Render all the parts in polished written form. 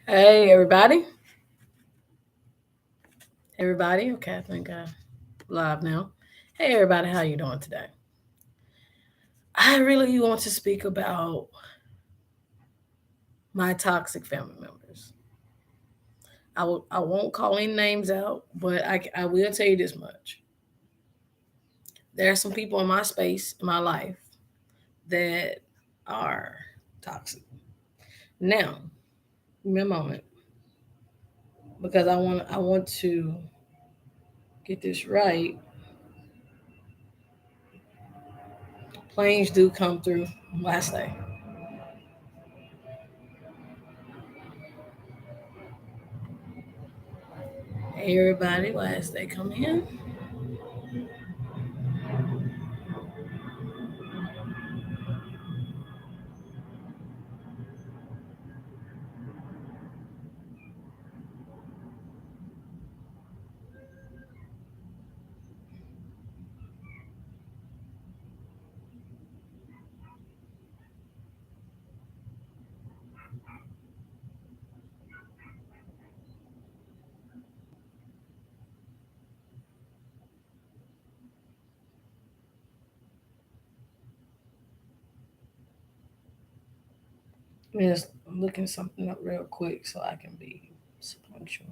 Hey everybody, everybody. Okay, I think live now. Hey everybody, how you doing today? I really want to speak about my toxic family members. I won't call any names out, but I will tell you this much: there are some people in my space, in my life, that are toxic. Now, give me a moment because I want to get this right. Planes do come through last day. Hey everybody, last day come in. I'm just looking something up real quick so I can be punctual.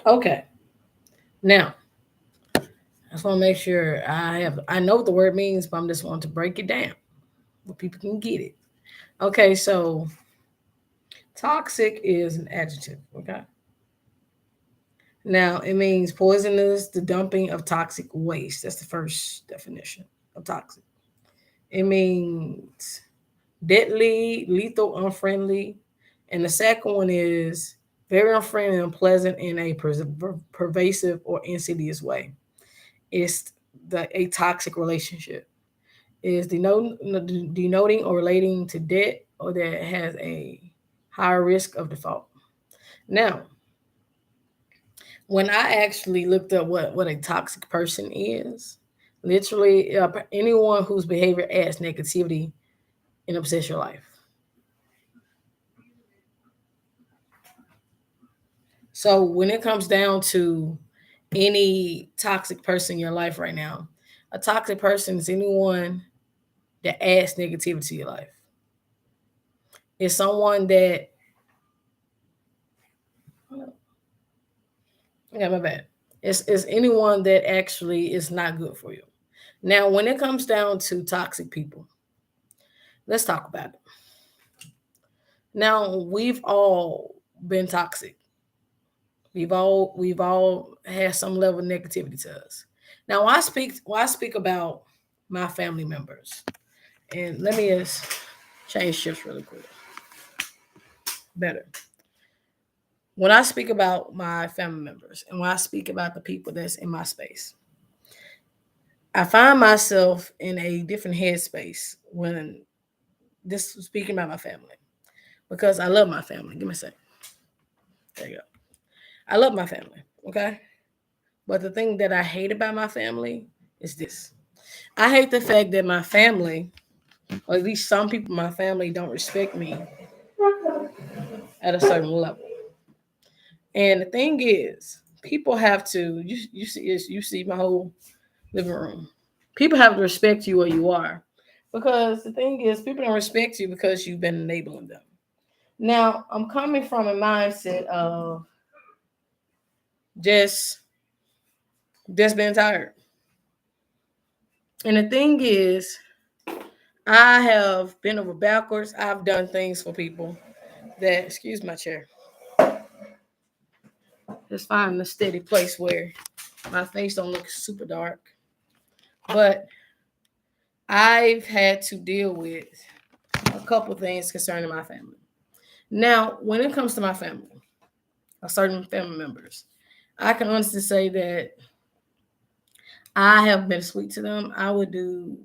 Okay, now I just want to make sure I know what the word means, but I'm just wanting to break it down where people can get it. Okay, so toxic is an adjective. Okay, now it means poisonous, the dumping of toxic waste. That's the first definition of toxic. It means deadly, lethal, unfriendly. And the second one is very unfriendly, unpleasant in a pervasive or insidious way. It's a toxic relationship. Is denoting or relating to debt or that has a higher risk of default. Now, when I actually looked up what a toxic person is, literally anyone whose behavior adds negativity and upsets your life. So when it comes down to any toxic person in your life right now, a toxic person is anyone that adds negativity to your life. It's someone that yeah, my bad. It's anyone that actually is not good for you. Now, when it comes down to toxic people, let's talk about it. Now, we've all been toxic. We've all had some level of negativity to us. Now, when I speak about my family members, and let me just change shifts really quick. Better. When I speak about my family members and when I speak about the people that's in my space, I find myself in a different headspace when this speaking about my family because I love my family. Give me a second. There you go. I love my family. Okay. But the thing that I hate about my family is this. I hate the fact that my family, or at least some people in my family, don't respect me at a certain level. And the thing is, people have to you see my whole living room. People have to respect you where you are. Because the thing is, people don't respect you because you've been enabling them. Now, I'm coming from a mindset of just just being tired. And the thing is, I have been over backwards. I've done things for people that, excuse my chair, just find a steady place where my face don't look super dark. But I've had to deal with a couple things concerning my family. Now, when it comes to my family, or certain family members, I can honestly say that I have been sweet to them. I would do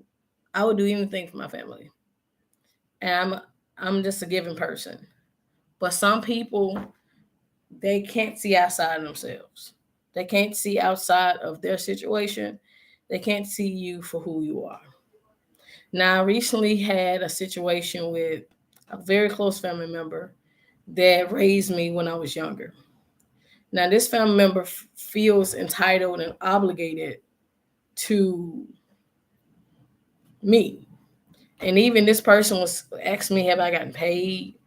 anything for my family. And I'm just a giving person. But some people, they can't see outside of themselves. They can't see outside of their situation. They can't see you for who you are. Now, I recently had a situation with a very close family member that raised me when I was younger. Now, this family member feels entitled and obligated to me. And even this person was asking me, have I gotten paid?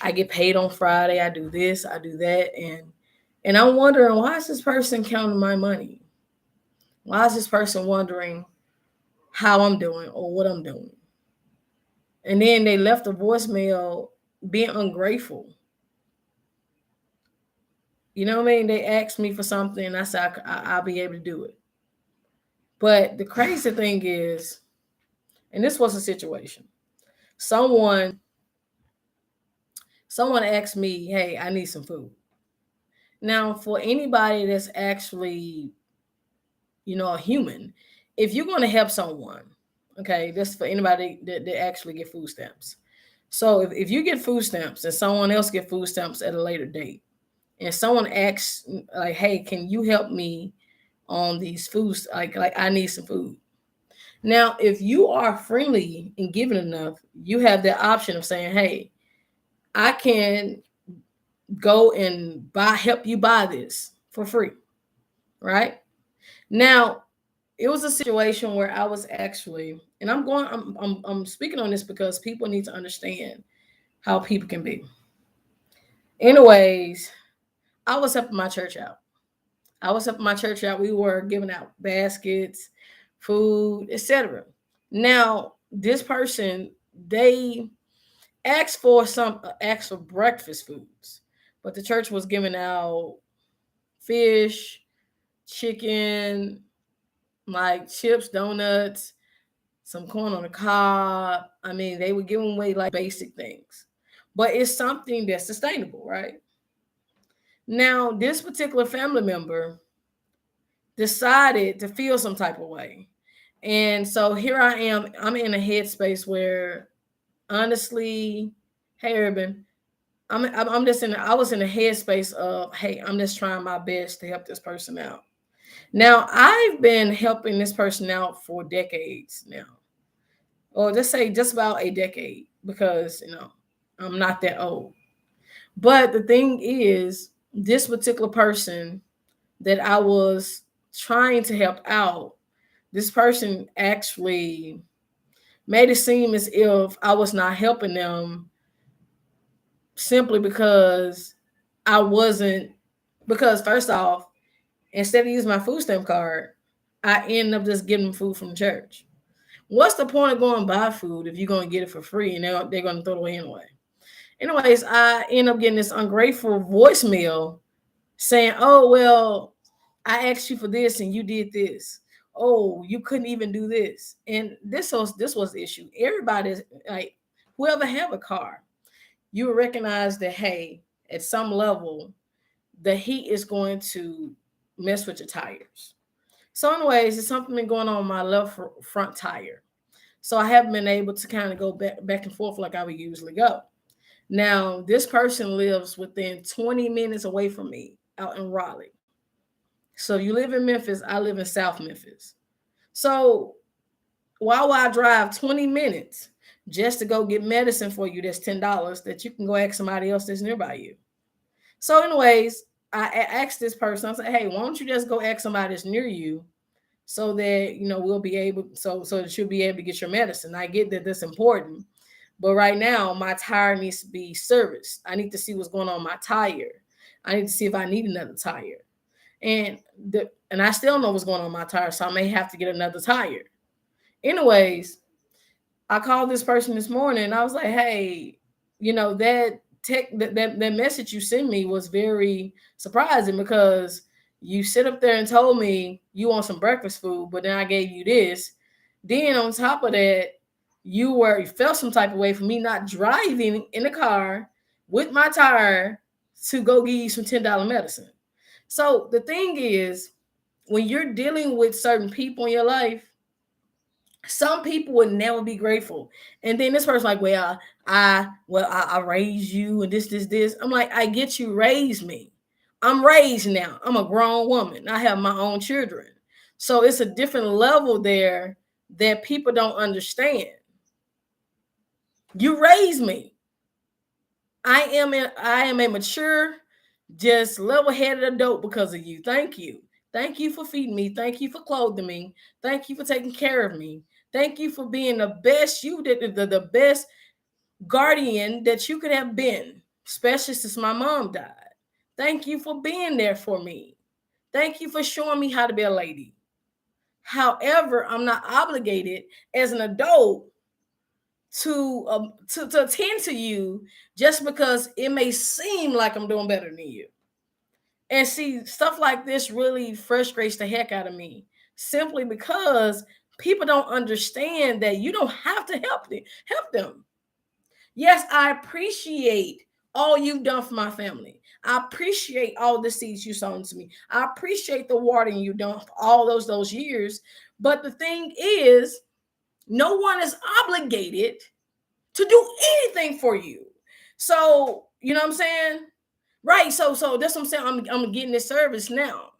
I get paid on Friday. I do this, I do that. And I'm wondering, why is this person counting my money? Why is this person wondering how I'm doing or what I'm doing? And then they left a voicemail being ungrateful. You know what I mean? They asked me for something, and I said I'll be able to do it. But the crazy thing is, and this was a situation. Someone asked me, "Hey, I need some food." Now, for anybody that's actually, a human, if you're going to help someone, okay, that's for anybody that actually get food stamps. So if you get food stamps and someone else get food stamps at a later date, and someone asks like, "Hey, can you help me on these foods? Like I need some food." Now, if you are friendly and giving enough, you have the option of saying, "Hey, I can go and help you buy this for free." Right? Now, it was a situation where I was actually, and I'm speaking on this because people need to understand how people can be. Anyways, I was helping my church out. We were giving out baskets, food, etc. Now, this person, they asked for breakfast foods, but the church was giving out fish, chicken, like chips, donuts, some corn on the cob. I mean, they were giving away like basic things, but it's something that's sustainable, right? Now, this particular family member decided to feel some type of way. And so here I am, I'm in a headspace where honestly, hey Urban, I'm just I was in a headspace of, hey, I'm just trying my best to help this person out. Now, I've been helping this person out for decades now, or just say just about a decade, because I'm not that old. But the thing is, this particular person that I was trying to help out, this person actually made it seem as if I was not helping them simply because I wasn't. Because first off, instead of using my food stamp card, I end up just getting food from church. What's the point of going buy food if you're going to get it for free and they're going to throw it away anyway? Anyways, I end up getting this ungrateful voicemail saying, "Oh, well, I asked you for this and you did this. Oh, you couldn't even do this." And this was the issue. Everybody's like, whoever have a car, you will recognize that, hey, at some level, the heat is going to mess with your tires. So, anyways, it's something been going on with my left front tire. So I haven't been able to kind of go back and forth like I would usually go. Now, this person lives within 20 minutes away from me out in Raleigh. So you live in Memphis, I live in South Memphis. So why would I drive 20 minutes just to go get medicine for you that's $10 that you can go ask somebody else that's nearby you? So, anyways, I asked this person, I said, "Hey, why don't you just go ask somebody that's near you so that we'll be able so that you'll be able to get your medicine." I get that that's important, but right now my tire needs to be serviced. I need to see what's going on with my tire. I need to see if I need another tire. And I still know what's going on with my tire, so I may have to get another tire. Anyways, I called this person this morning and I was like, "Hey, that message you sent me was very surprising, because you sit up there and told me you want some breakfast food, but then I gave you this. Then on top of that, you felt some type of way for me not driving in the car with my tire to go give you some $10 medicine." So the thing is, when you're dealing with certain people in your life, Some people would never be grateful. And then this person like, I raised you and this. I'm like, I get you raised me. I'm raised now. I'm a grown woman. I have my own children. So it's a different level there that people don't understand. You raised me. I am a mature, just level-headed adult because of you. Thank you. Thank you for feeding me. Thank you for clothing me. Thank you for taking care of me. Thank you for being the best you did, the best guardian that you could have been, especially since my mom died. Thank you for being there for me. Thank you for showing me how to be a lady. However, I'm not obligated as an adult to attend to you just because it may seem like I'm doing better than you. And see, stuff like this really frustrates the heck out of me, simply because people don't understand that you don't have to help them. Yes, I appreciate all you've done for my family. I appreciate all the seeds you sown to me. I appreciate the watering you done for all those years. But the thing is, no one is obligated to do anything for you. So, you know what I'm saying? Right. So that's what I'm saying. I'm getting this service now.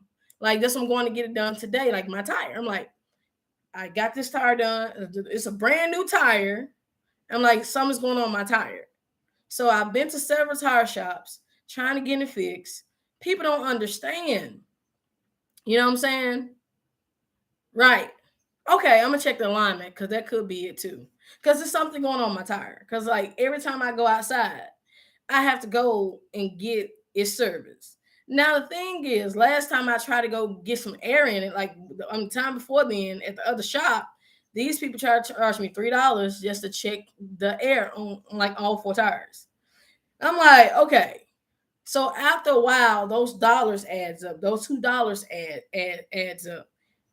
Like this, I'm going to get it done today. Like my tire. I'm like, I got this tire done. It's a brand new tire. I'm like, something's going on my tire. So I've been to several tire shops trying to get it fixed. People don't understand. You know what I'm saying? Right. Okay, I'm gonna check the alignment because that could be it too. Because there's something going on my tire. Because like every time I go outside, I have to go and get it serviced. Now the thing is, last time I tried to go get some air in it, like on the time before then at the other shop, these people tried to charge me $3 just to check the air on like all four tires. I'm like, okay. So after a while, those dollars adds up. Those $2 adds up.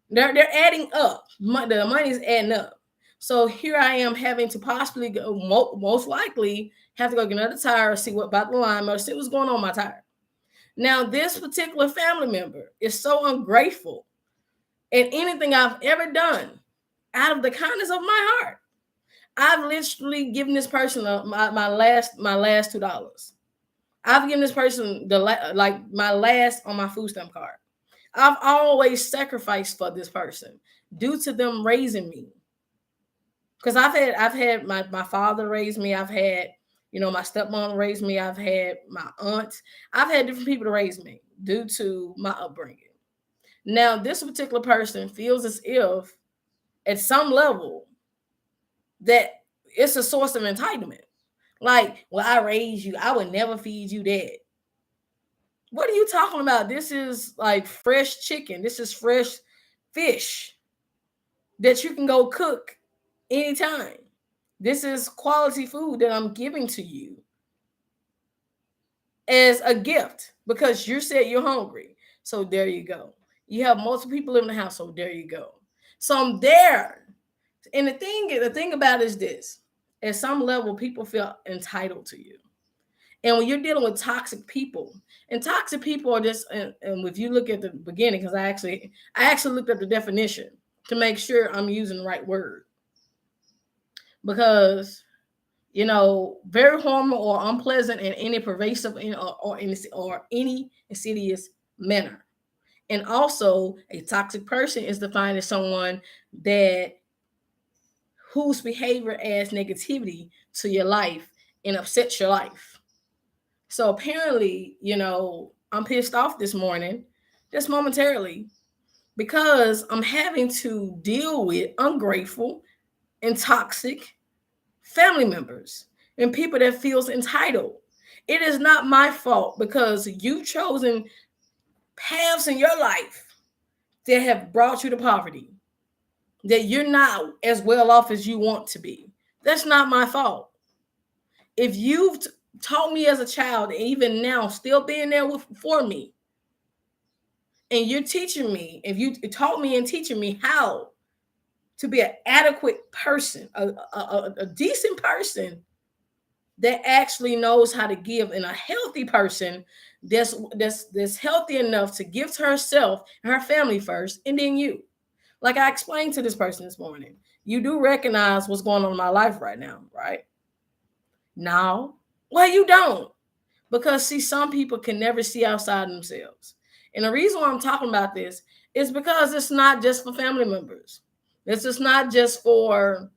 They're adding up. The money's adding up. So here I am having to possibly go, most likely have to go get another tire, see what about the line, or see what's going on with my tire. Now, this particular family member is so ungrateful in anything I've ever done out of the kindness of my heart. I've literally given this person my last $2. I've given this person like my last on my food stamp card. I've always sacrificed for this person due to them raising me. Because I've had my father raise me. I've had, my stepmom raise me. I've had my aunts. I've had different people to raise me due to my upbringing. Now, this particular person feels as if at some level that it's a source of entitlement. Like, well, I raised you. I would never feed you that. What are you talking about? This is like fresh chicken. This is fresh fish that you can go cook anytime. This is quality food that I'm giving to you as a gift because you said you're hungry. So there you go. You have multiple people living in the house. So there you go. So I'm there. And the thing about it is this: at some level, people feel entitled to you. And when you're dealing with toxic people, and toxic people are just, and if you look at the beginning, because I actually looked at the definition to make sure I'm using the right word, because very harmful or unpleasant in any pervasive or any insidious manner. And also, a toxic person is defined as someone that whose behavior adds negativity to your life and upsets your life. So apparently, I'm pissed off this morning, just momentarily, because I'm having to deal with ungrateful and toxic family members and people that feels entitled. It is not my fault because you've chosen paths in your life that have brought you to poverty, that you're not as well off as you want to be. That's not my fault. If you've taught me as a child, and even now still being there for me, and you're teaching me, if you taught me and teaching me how to be an adequate person, a decent person that actually knows how to give, and a healthy person that's healthy enough to give to herself and her family first, and then you. Like I explained to this person this morning, you do recognize what's going on in my life right now, right? No. Well, you don't. Because see, some people can never see outside themselves. And the reason why I'm talking about this is because it's not just for family members. This is not just for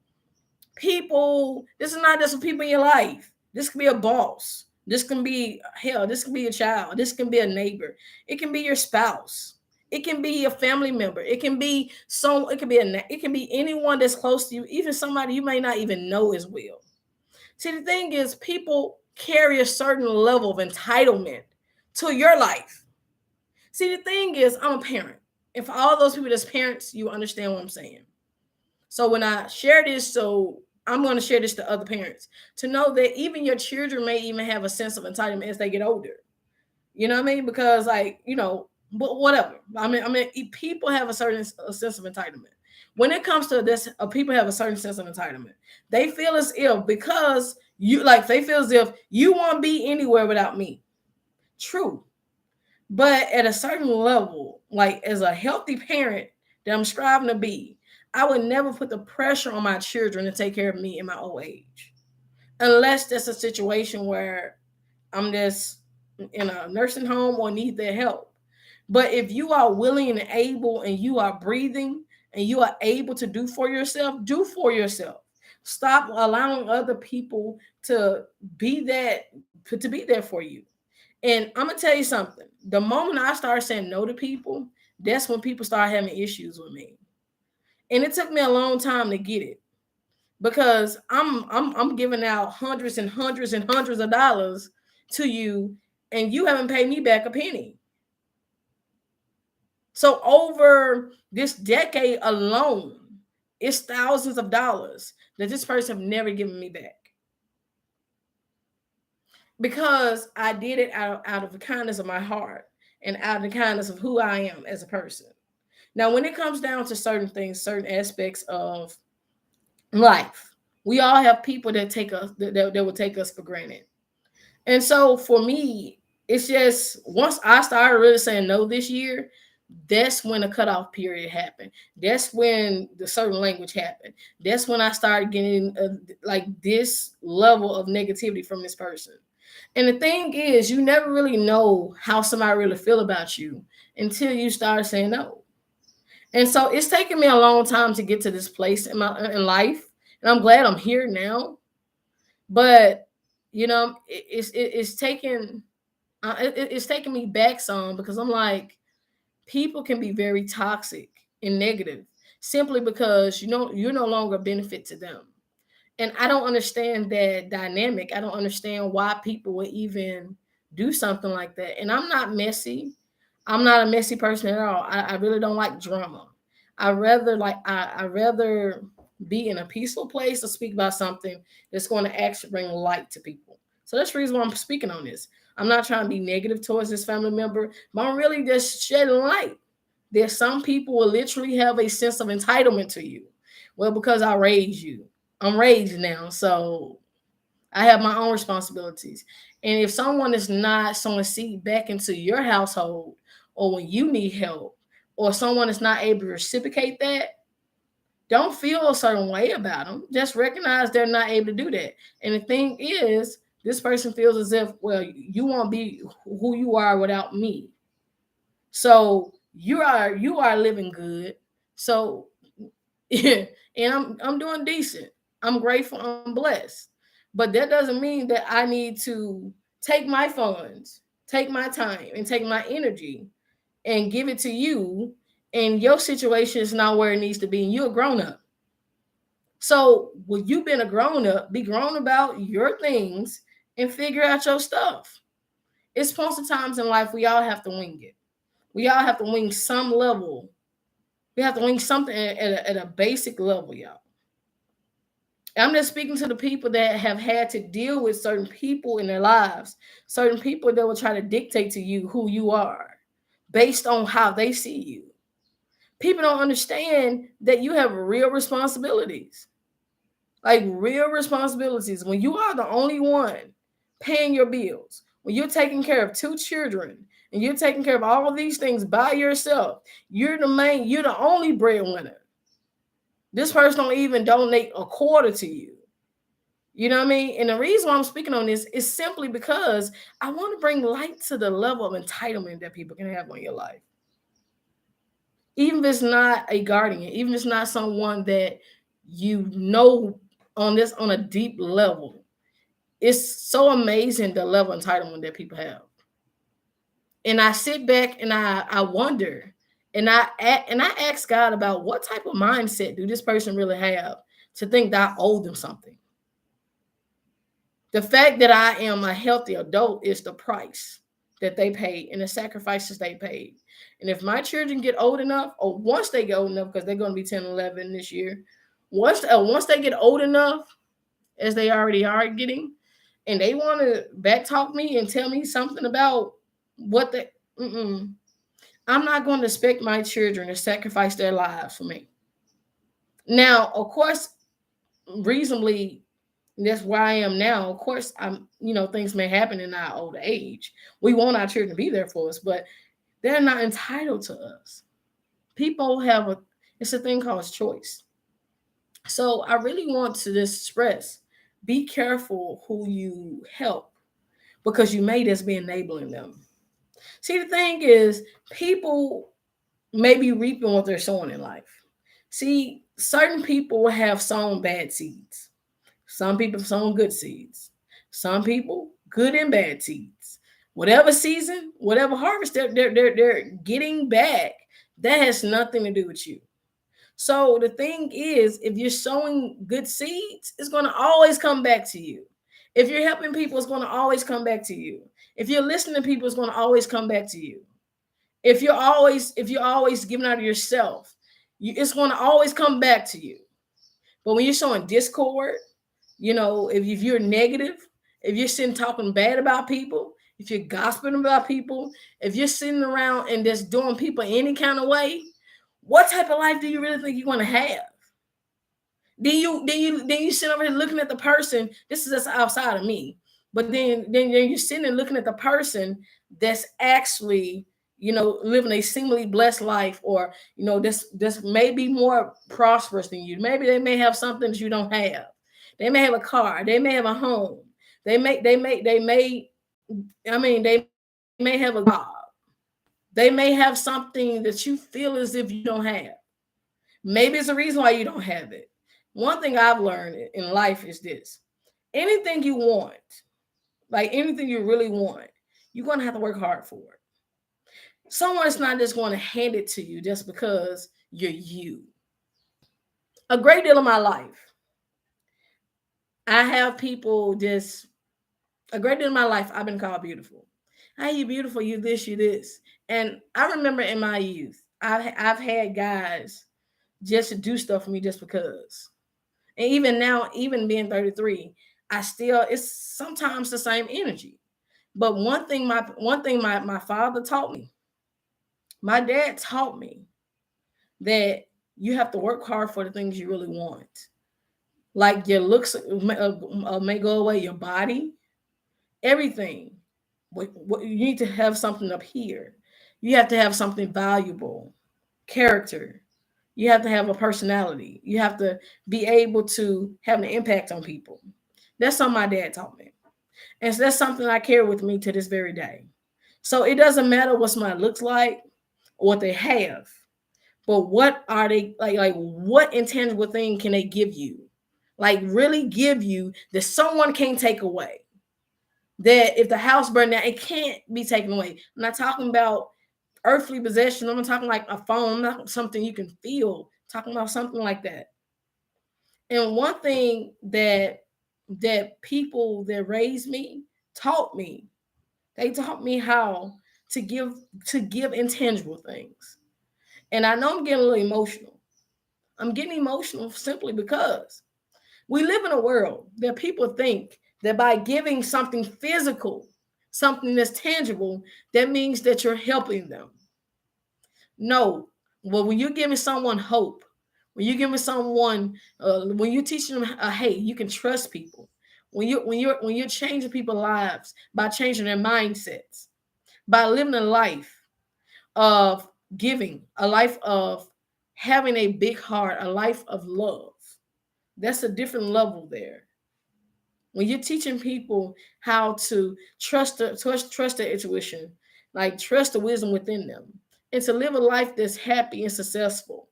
people. This is not just for people in your life. This can be a boss. This can be hell. This can be a child. This can be a neighbor. It can be your spouse. It can be a family member. It can be it can be anyone that's close to you, even somebody you may not even know as well. See, the thing is, people carry a certain level of entitlement to your life. See, the thing is, I'm a parent. And for all those people that's parents, you understand what I'm saying. So when I share this, so I'm going to share this to other parents to know that even your children may even have a sense of entitlement as they get older. You know what I mean? Because like, but whatever. I mean, people have a sense of entitlement. When it comes to this, people have a certain sense of entitlement. They feel as if because they feel as if you won't be anywhere without me. True. But at a certain level, like as a healthy parent that I'm striving to be, I would never put the pressure on my children to take care of me in my old age. Unless there's a situation where I'm just in a nursing home or need their help. But if you are willing and able and you are breathing and you are able to do for yourself, do for yourself. Stop allowing other people to be there for you. And I'm gonna tell you something. The moment I started saying no to people, that's when people start having issues with me. And it took me a long time to get it because I'm giving out hundreds and hundreds and hundreds of dollars to you, and you haven't paid me back a penny. So over this decade alone, it's thousands of dollars that this person have never given me back. Because I did it out of the kindness of my heart and out of the kindness of who I am as a person. Now, when it comes down to certain things, certain aspects of life, we all have people that take us that will take us for granted. And so for me, it's just once I started really saying no this year, that's when the cutoff period happened. That's when the certain language happened. That's when I started getting like this level of negativity from this person. And the thing is, you never really know how somebody really feel about you until you start saying no. And so it's taken me a long time to get to this place in life, and I'm glad I'm here now. But it's taken it's taking me back some because I'm like, people can be very toxic and negative simply because you're no longer a benefit to them. And I don't understand that dynamic. I don't understand why people would even do something like that. And I'm not messy. I'm not a messy person at all. I really don't like drama. I rather be in a peaceful place to speak about something that's going to actually bring light to people. So that's the reason why I'm speaking on this. I'm not trying to be negative towards this family member, but I'm really just shedding light. There's some people will literally have a sense of entitlement to you. Well, because I raised you. I'm raised now, so I have my own responsibilities. And if someone is not sowing seed back into your household, or when you need help, or someone is not able to reciprocate that, don't feel a certain way about them. Just recognize they're not able to do that. And the thing is, this person feels as if, well, you won't be who you are without me. So you are living good. So and I'm doing decent. I'm grateful. I'm blessed. But that doesn't mean that I need to take my funds, take my time, and take my energy and give it to you. And your situation is not where it needs to be. And you're a grown up. So when you've been a grown up, be grown about your things and figure out your stuff. It's points of times in life we all have to wing it. We all have to wing some level. We have to wing something at a basic level, y'all. I'm just speaking to the people that have had to deal with certain people in their lives, certain people that will try to dictate to you who you are based on how they see you. People don't understand that you have real responsibilities, like real responsibilities. When you are the only one paying your bills, when you're taking care of two children and you're taking care of all of these things by yourself. You're the only breadwinner. This person don't even donate a quarter to you. You know what I mean? And the reason why I'm speaking on this is simply because I want to bring light to the level of entitlement that people can have on your life. Even if it's not a guardian, even if it's not someone that you know on a deep level, it's so amazing the level of entitlement that people have. And I sit back and I wonder, and I ask God about what type of mindset do this person really have to think that I owe them something. The fact that I am a healthy adult is the price that they paid and the sacrifices they paid. And if my children get old enough, or once they get old enough, because they're going to be 10, 11 this year, once they get old enough, as they already are getting, and they want to backtalk me and tell me something about what they, I'm not going to expect my children to sacrifice their lives for me. Now, of course, reasonably, that's where I am now. Of course, things may happen in our old age. We want our children to be there for us, but they're not entitled to us. People have it's a thing called choice. So I really want to just stress, be careful who you help, because you may just be enabling them. See, the thing is, people may be reaping what they're sowing in life. See, certain people have sown bad seeds. Some people have sown good seeds. Some people, good and bad seeds. Whatever season, whatever harvest they're getting back, that has nothing to do with you. So the thing is, if you're sowing good seeds, it's going to always come back to you. If you're helping people, it's going to always come back to you. If you're listening to people, it's going to always come back to you. If you're always giving out of yourself, it's going to always come back to you. But when you're showing discord, if you're negative, if you're sitting talking bad about people, if you're gossiping about people, if you're sitting around and just doing people any kind of way, what type of life do you really think you're going to have? Then you sit over here looking at the person. This is just outside of me, but then you're sitting and looking at the person that's actually living a seemingly blessed life, or this may be more prosperous than you. Maybe they may have something that you don't have. They may have a car. They may have a home. They may have a job. They may have something that you feel as if you don't have. Maybe it's a reason why you don't have it. One thing I've learned in life is this: anything you want, like anything you really want, you're going to have to work hard for it. Someone's not just going to hand it to you just because you're you. A great deal of my life, I have people a great deal of my life, I've been called beautiful. Hey, you beautiful, you this, you this. And I remember in my youth, I've had guys just to do stuff for me just because. And even now, even being 33, it's sometimes the same energy. But one thing my father taught me, my dad taught me, that you have to work hard for the things you really want. Like your looks may go away, your body, everything. What you need to have something up here. You have to have something valuable, character. You have to have a personality. You have to be able to have an impact on people. That's something my dad taught me. And so that's something I carry with me to this very day. So it doesn't matter what somebody looks like or what they have, but what are they like what intangible thing can they give you? Like really give you that someone can't take away. That if the house burned down, it can't be taken away. I'm not talking about earthly possession. I'm not talking like a phone. I'm not something you can feel. I'm talking about something like that. And one thing that people that raised me taught me, they taught me how to give intangible things. And I know I'm getting a little emotional. I'm getting emotional simply because we live in a world that people think that by giving something physical, something that's tangible, that means that you're helping them. No. Well, when you're giving someone hope, when you're giving someone, when you're teaching them, hey, you can trust people. When you're changing people's lives by changing their mindsets, by living a life of giving, a life of having a big heart, a life of love. That's a different level there. When you're teaching people how to trust their intuition, like trust the wisdom within them, and to live a life that's happy and successful,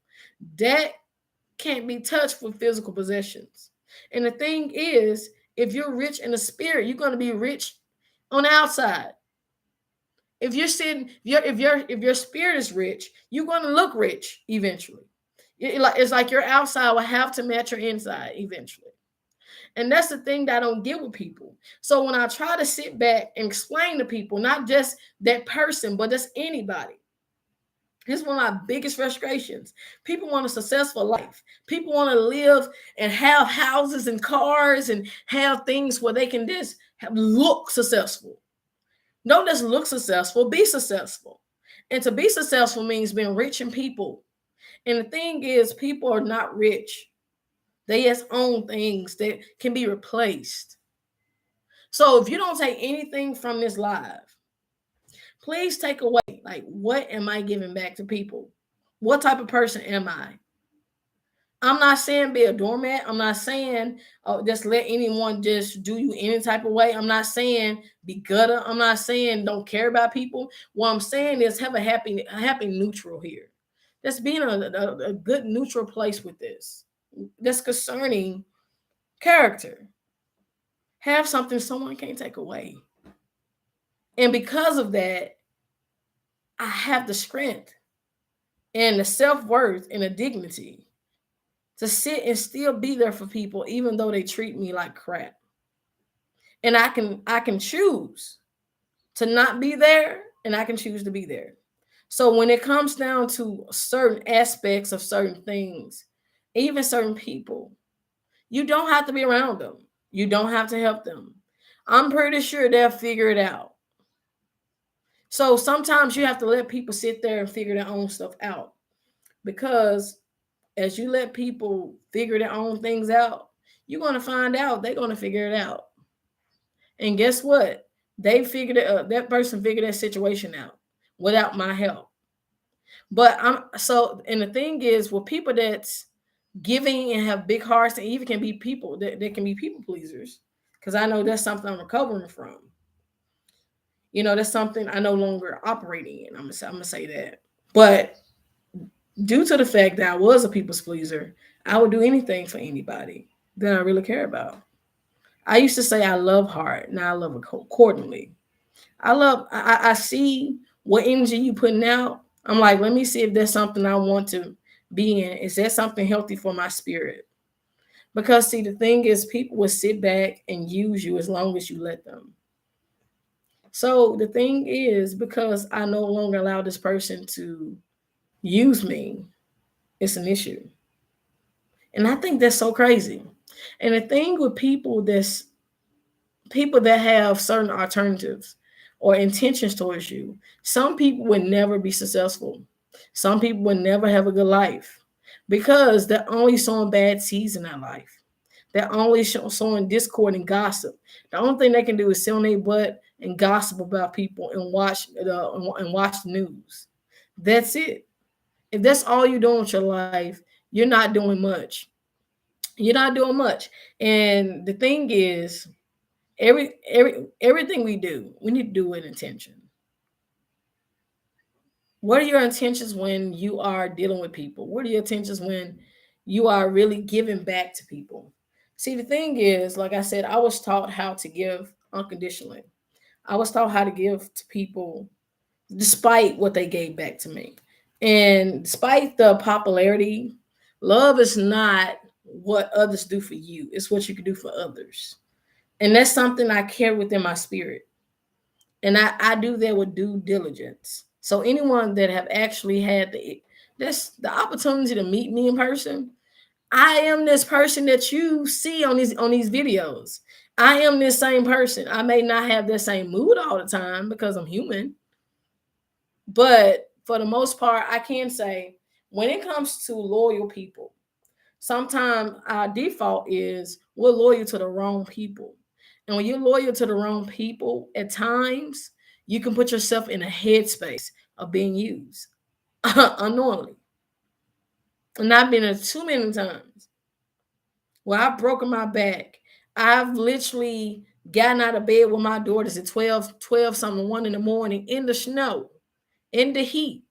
that can't be touched with physical possessions. And the thing is, if you're rich in the spirit, you're going to be rich on the outside. If you're sitting, if your spirit is rich, you're going to look rich eventually. It's like your outside will have to match your inside eventually. And that's the thing that I don't get with people. So when I try to sit back and explain to people, not just that person, but just anybody, this is one of my biggest frustrations. People want a successful life. People want to live and have houses and cars and have things where they can just look successful. Don't just look successful, be successful. And to be successful means being rich in people. And the thing is, people are not rich. They just own things that can be replaced. So if you don't take anything from this live, please take away, like, what am I giving back to people? What type of person am I? I'm not saying be a doormat. I'm not saying just let anyone just do you any type of way. I'm not saying be gutter. I'm not saying don't care about people. What I'm saying is have a happy neutral here. Just being a good neutral place with this. That's concerning character. Have something someone can't take away. And because of that, I have the strength and the self-worth and the dignity to sit and still be there for people even though they treat me like crap. And I can choose to not be there, and I can choose to be there. So when it comes down to certain aspects of certain things, even certain people, you don't have to be around them. You don't have to help them. I'm pretty sure they'll figure it out. So sometimes you have to let people sit there and figure their own stuff out, because as you let people figure their own things out, you're going to find out they're going to figure it out. And guess what? They figured it. That person figured that situation out without my help. But and the thing is, with people that's giving and have big hearts, and even can be people that can be people pleasers, because I know that's something I'm recovering from. That's something I no longer operating in. I'm gonna say that. But due to the fact that I was a people's pleaser, I would do anything for anybody that I really care about. I used to say I love hard, now I love accordingly. I see what energy you putting out. I'm like, let me see if there's something I want to be in. Is that something healthy for my spirit? Because see, the thing is, people will sit back and use you as long as you let them. So the thing is, because I no longer allow this person to use me, it's an issue. And I think that's so crazy. And the thing with people that have certain alternatives or intentions towards you, some people would never be successful. Some people would never have a good life because they're only sowing bad seeds in their life. They're only sowing discord and gossip. The only thing they can do is sit on their butt and gossip about people and watch the news. That's it. If that's all you're doing with your life, you're not doing much. You're not doing much. And the thing is, everything we do, we need to do with intention. What are your intentions when you are dealing with people? What are your intentions when you are really giving back to people? See, the thing is, like I said, I was taught how to give unconditionally. I was taught how to give to people despite what they gave back to me. And despite the popularity, love is not what others do for you, it's what you can do for others. And that's something I carry within my spirit. And I do that with due diligence. So anyone that have actually had the opportunity to meet me in person, I am this person that you see on these videos. I am this same person. I may not have the same mood all the time because I'm human, but for the most part, I can say when it comes to loyal people, sometimes our default is we're loyal to the wrong people. And when you're loyal to the wrong people, at times you can put yourself in a headspace of being used unknowingly. And I've been there too many times where I've broken my back. I've literally gotten out of bed with my daughters at 12 something, 1 in the morning in the snow, in the heat,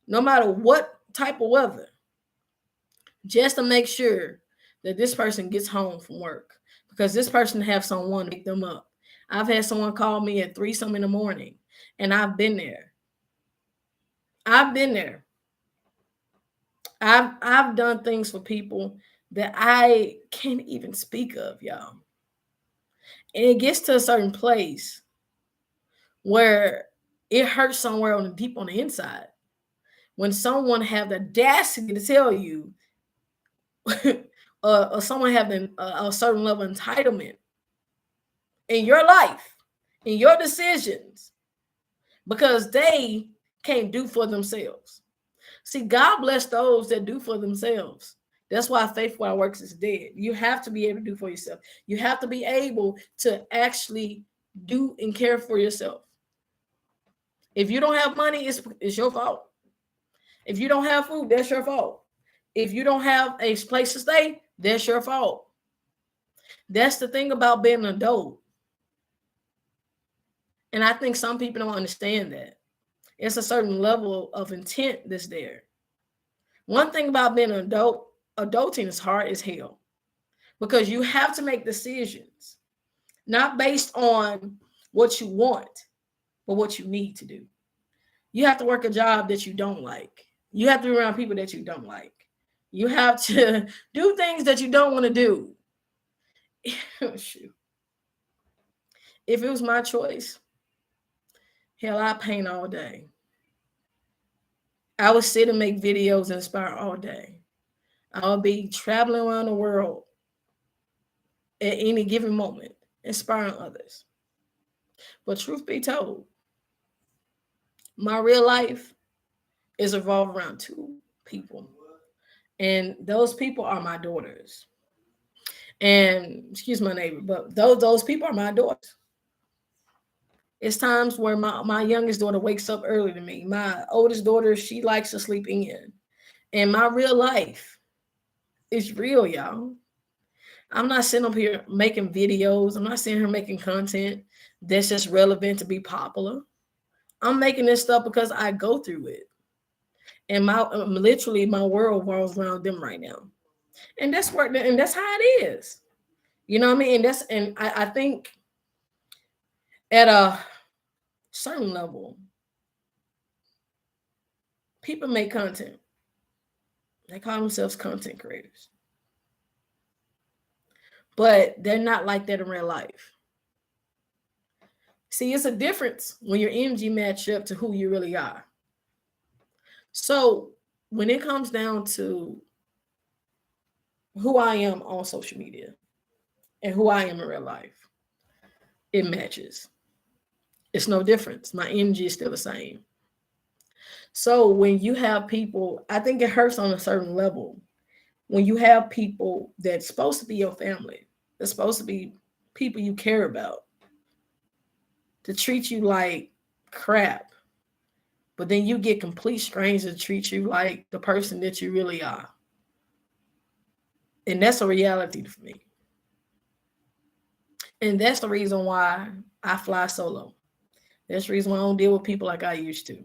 no matter what type of weather, just to make sure that this person gets home from work, because this person have someone to pick them up. I've had someone call me at 3 something in the morning, and I've been there. I've been there. I've done things for people that I can't even speak of, y'all. And it gets to a certain place where it hurts somewhere on the deep on the inside when someone have the audacity to tell you or someone having a certain level of entitlement in your life, in your decisions, because they can't do for themselves. See, God bless those that do for themselves. That's why faith without works is dead. You have to be able to do for yourself. You have to be able to actually do and care for yourself. If you don't have money, it's your fault. If you don't have food, that's your fault. If you don't have a place to stay, that's your fault. That's the thing about being an adult. And I think some people don't understand that. It's a certain level of intent that's there. One thing about being an adult, adulting is hard as hell, because you have to make decisions, not based on what you want, but what you need to do. You have to work a job that you don't like. You have to be around people that you don't like. You have to do things that you don't want to do. Shoot. If it was my choice, hell, I paint all day. I would sit and make videos and inspire all day. I would be traveling around the world at any given moment, inspiring others. But truth be told, my real life is revolved around 2 people. And those people are my daughters. And excuse my neighbor, but those people are my daughters. It's times where my youngest daughter wakes up early than me. My oldest daughter, she likes to sleep in. And my real life is real, y'all. I'm not sitting up here making videos. I'm not sitting here making content that's just relevant to be popular. I'm making this stuff because I go through it. And literally my world revolves around them right now. And that's how it is. You know what I mean? And I think at a certain level, people make content. They call themselves content creators. But they're not like that in real life. See, it's a difference when your energy match up to who you really are. So when it comes down to who I am on social media and who I am in real life, it matches. It's no difference. My energy is still the same. So when you have people, I think it hurts on a certain level. When you have people that's supposed to be your family, that's supposed to be people you care about, to treat you like crap, but then you get complete strangers to treat you like the person that you really are. And that's a reality for me. And that's the reason why I fly solo. That's the reason why I don't deal with people like I used to,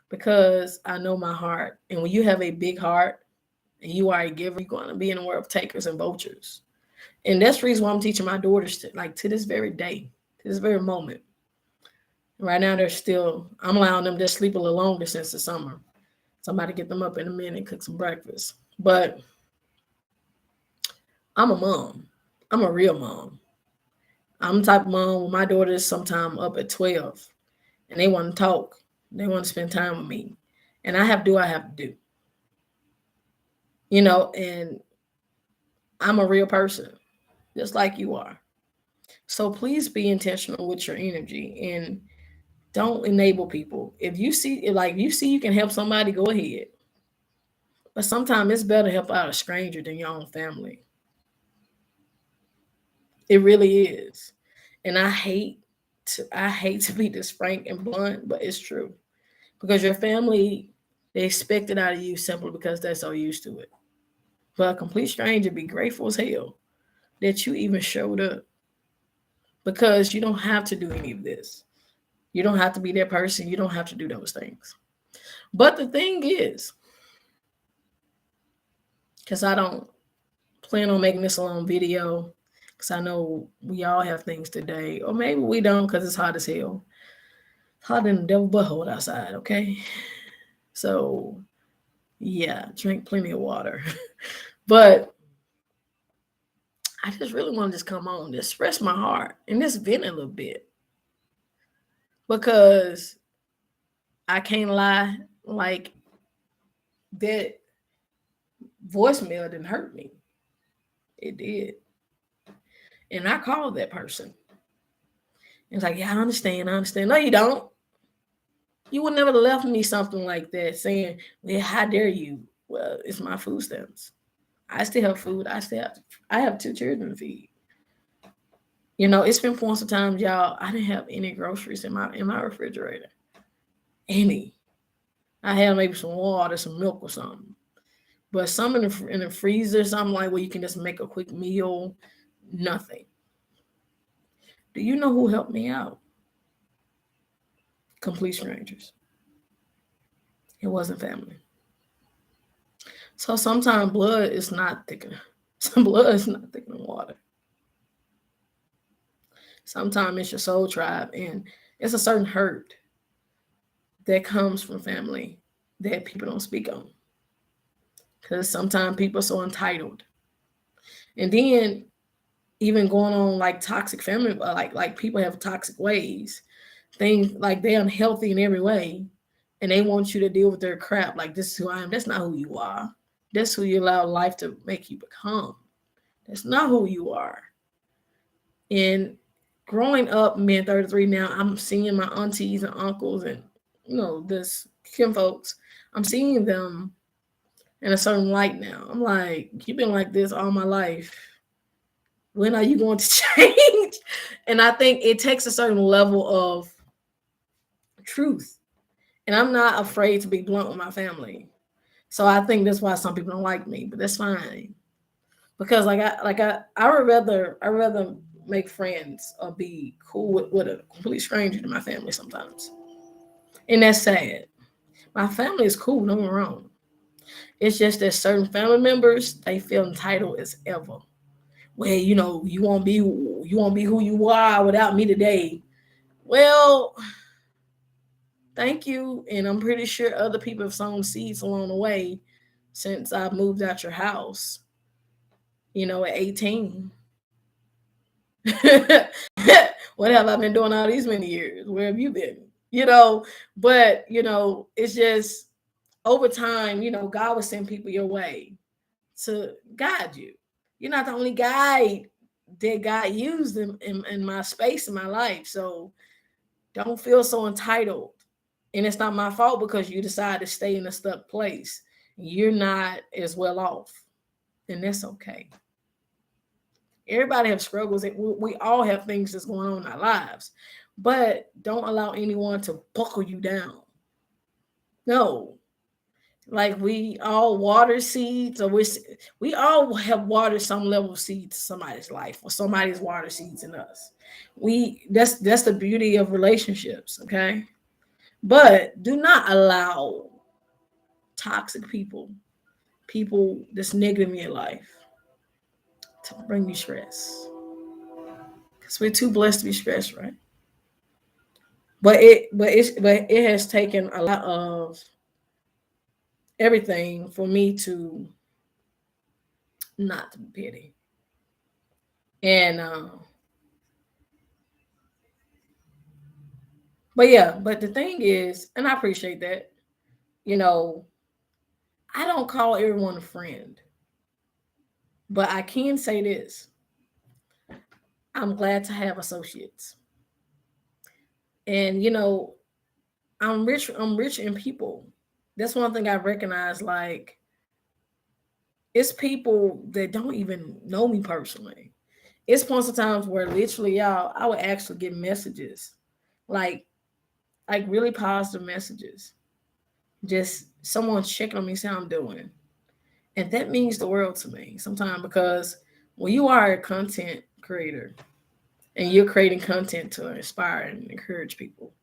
because I know my heart. And when you have a big heart and you are a giver, you're going to be in a world of takers and vultures. And that's the reason why I'm teaching my daughters to this very day, to this very moment. Right now, I'm allowing them to sleep a little longer since the summer. Somebody get them up in a minute and cook some breakfast. But I'm a mom. I'm a real mom. I'm the type of mom with my daughters sometime up at 12 and they want to talk. They want to spend time with me. And I have to do. And I'm a real person, just like you are. So please be intentional with your energy and don't enable people. If you see you can help somebody, go ahead. But sometimes it's better to help out a stranger than your own family. It really is. And I hate I hate to be this frank and blunt, but it's true. Because your family, they expect it out of you simply because they're so used to it. But a complete stranger be grateful as hell that you even showed up, because you don't have to do any of this. You don't have to be that person. You don't have to do those things. But the thing is, because I don't plan on making this a long video, because I know we all have things today, or maybe we don't because it's hot as hell. Hot than the devil butthole outside, okay? So, yeah, drink plenty of water. But I just really want to just come on, just express my heart and just vent a little bit. Because I can't lie, like, that voicemail didn't hurt me. It did. And I called that person. It's like, yeah, I understand. No, you don't. You would never left me something like that saying, well, how dare you? Well, it's my food stamps. I still have food. I have 2 children to feed. You know, it's been points of times, y'all, I didn't have any groceries in my refrigerator. Any. I had maybe some water, some milk or something. But some in the freezer, something like where you can just make a quick meal, nothing. Do you know who helped me out? Complete strangers. It wasn't family. So sometimes blood is not thicker. Some blood is not thicker than water. Sometimes it's your soul tribe, and it's a certain hurt that comes from family that people don't speak on. Because sometimes people are so entitled. And then even going on like toxic family, like people have toxic ways, things like they're unhealthy in every way, and they want you to deal with their crap. Like, this is who I am. That's not who you are. That's who you allow life to make you become. That's not who you are. And growing up, being 33 now, I'm seeing my aunties and uncles and, this Kim folks. I'm seeing them in a certain light now. I'm like, you've been like this all my life. When are you going to change? And I think it takes a certain level of truth. And I'm not afraid to be blunt with my family. So I think that's why some people don't like me, but that's fine. Because I would rather make friends or be cool with a complete stranger than my family sometimes. And that's sad. My family is cool, don't get me wrong. It's just that certain family members, they feel entitled as ever. Well, you won't be who you are without me today. Well, thank you. And I'm pretty sure other people have sown seeds along the way since I moved out your house, at 18. What have I been doing all these many years? Where have you been? But it's just over time, God will send people your way to guide you. You're not the only guide that God used in my space in my life. So don't feel so entitled. And it's not my fault because you decide to stay in a stuck place. You're not as well off. And that's okay. Everybody have struggles. We all have things that's going on in our lives. But don't allow anyone to buckle you down. No. Like, we all water seeds, or we all have watered some level of seeds to somebody's life, or somebody's water seeds in us. That's the beauty of relationships, okay? But do not allow toxic people that's negative in your life, to bring you stress. Because we're too blessed to be stressed, right? But it has taken a lot of everything for me to not to be petty. And but the thing is, and I appreciate that, I don't call everyone a friend. But I can say this. I'm glad to have associates. And I'm rich in people. That's one thing I recognize. Like, it's people that don't even know me personally. It's points of times where literally, y'all, I would actually get messages like really positive messages. Just someone checking on me, saying I'm doing. And that means the world to me sometimes, because when you are a content creator and you're creating content to inspire and encourage people,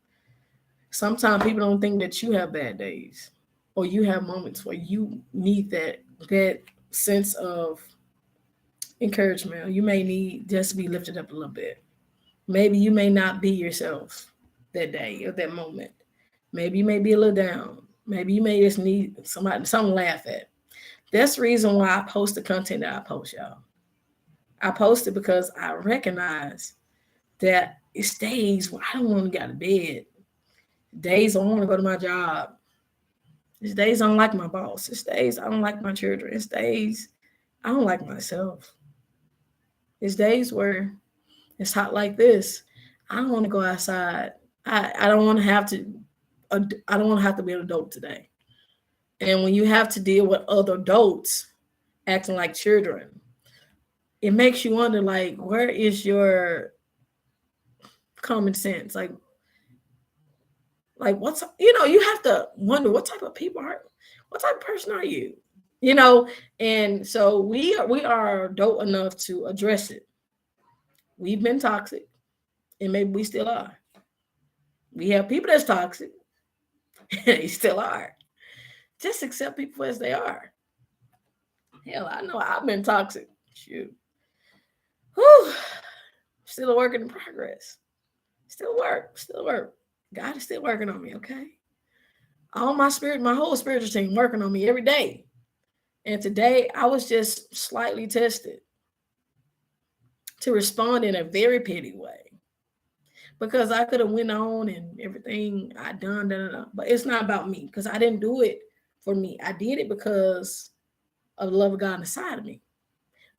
sometimes people don't think that you have bad days or you have moments where you need that sense of encouragement. You may need just to be lifted up a little bit. Maybe you may not be yourself that day or that moment. Maybe you may be a little down. Maybe you may just need something to laugh at. That's the reason why I post the content that I post, y'all. I post it because I recognize that it's days where I don't want to get out of bed. Days I want to go to my job. It's days I don't like my boss. It's days I don't like my children. It's days I don't like myself. It's days where it's hot like this. I don't want to go outside. I don't want to have to. I don't want to have to be an adult today. And when you have to deal with other adults acting like children, it makes you wonder, like, where is your common sense? Like what's, you have to wonder what type of person are you? And so we are adult enough to address it. We've been toxic, and maybe we still are. We have people that's toxic, and they still are. Just accept people as they are. Hell, I know I've been toxic. Shoot. Whew. Still a work in progress. Still work. God is still working on me, okay? All my whole spiritual team working on me every day. And today I was just slightly tested to respond in a very petty way, because I could have went on and everything I done, but it's not about me, because I didn't do it for me. I did it because of the love of God inside of me.